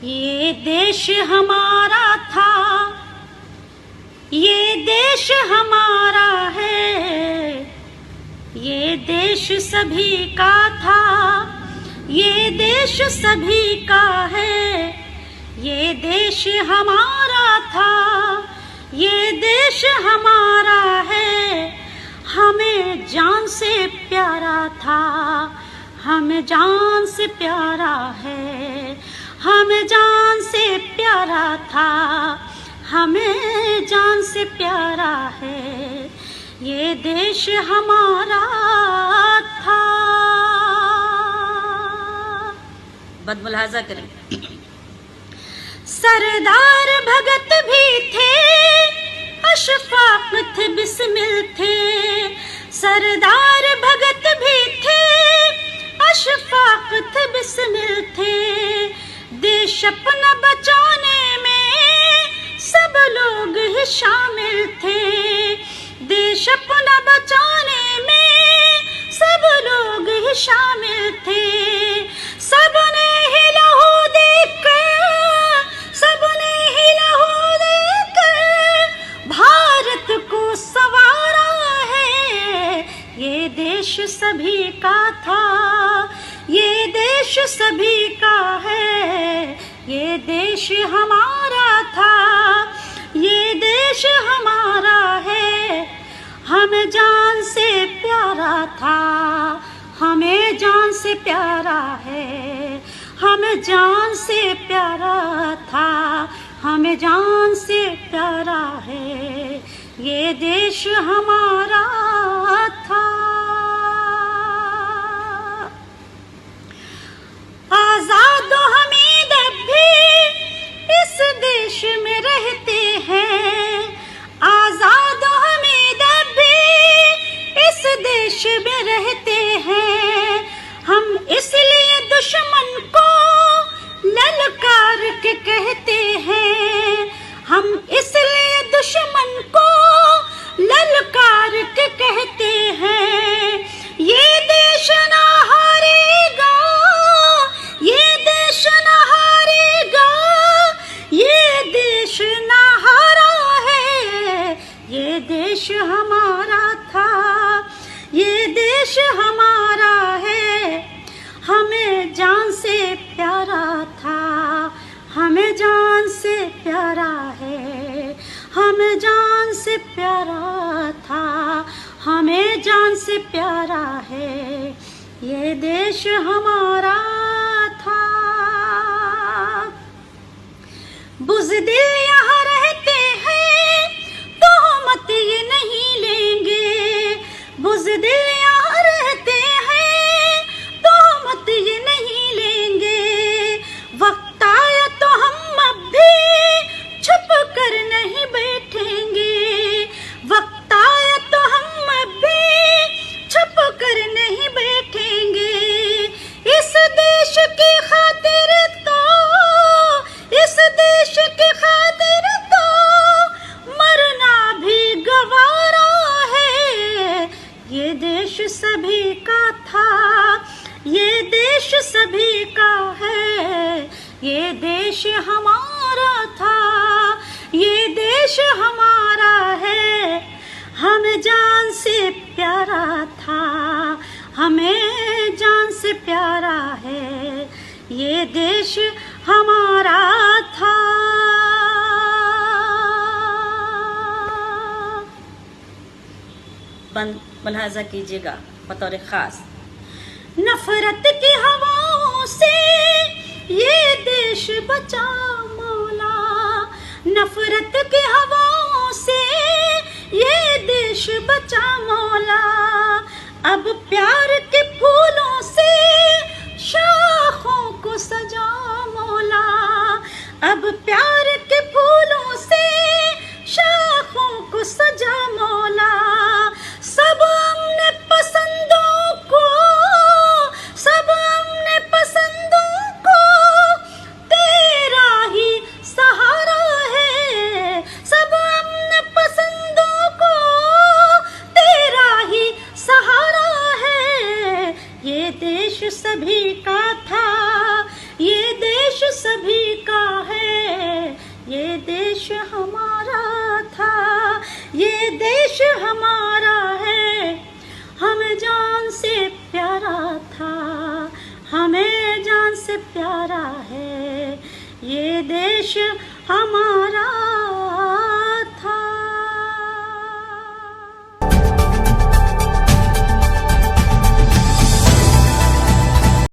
ये देश हमारा था, ये देश हमारा है, ये देश सभी का था, ये देश सभी का है। ये देश हमारा था, ये देश हमारा है, हमें जान से प्यारा था, हमें जान से प्यारा है, हमें जान से प्यारा था, हमें जान से प्यारा है। ये देश हमारा था। बदमुलाहाजा करें। सरदार भगत भी थे, अशफाक थे, बिस्मिल थे। सरदार भगत भी थे, अशफाक थे, बिस्मिल थे। देश अपना बचाने में सब लोग ही शामिल थे। देश अपना बचाने में सब लोग ही शामिल थे। सबने ही लहू देकर, सबने ही लहू देकर भारत को संवारा है। ये देश सभी का था, ये देश सभी का है, ये देश हमारा था, ये देश हमारा है। हमें जान से प्यारा था, हमें जान से प्यारा है, हमें जान से प्यारा था, हमें जान से प्यारा है। ये देश हमारा था। आजाद हमीद भी इस देश में रहते हैं, आजाद हमीद भी इस देश में रहते हैं। हम इसलिए दुश्मन को ललकार के कहते हैं, हम इसलिए दुश्मन को ललकार के कहते हैं। ये देश ना हारेगा, ये देश ना हारेगा, ये देश ना हारा है। ये देश हमारा था, ये देश हमारा है, हमें जान से प्यारा था, हमें जान से प्यारा है, हमें जान से प्यारा था, हमें जान से प्यारा है। ये देश हमारा था। बुज़दिल यहाँ रहते हैं तो मत ये नहीं लेंगे, बुज़दिल यहाँ रहते हैं तो मत ये नहीं लेंगे। वक्त आया तो हम अब भी छुप कर नहीं बैठेंगे, वक्त आया तो हम अब भी छुप कर नहीं बैठेंगे। इस देश की खातिर तो, इस देश की खातिर तो मरना भी गवारा है। ये देश सभी का था, ये देश सभी का है, ये देश हमारा था, ये देश हमारा है। हमें जान से प्यारा था, हमें जान से प्यारा है। ये देश हमारा था। मुलाहाजा कीजिएगा बतौर खास। नफरत की हवाओं से ये देश बचा मौला, नफरत की हवाओं से ये देश बचा मौला। अब प्यार के फूलों से शाखों को सजा मौला, अब प्यार के फूलों से शाखों को सजा मौला। सब हमने पसंदों को, सब हमने पसंदों को तेरा ही सहारा है। सब हमने पसंदों को तेरा ही सहारा है। ये देश सभी का था, ये देश सभी का देश हमारा है, हमें जान से प्यारा था, हमें जान से प्यारा है, ये देश हमारा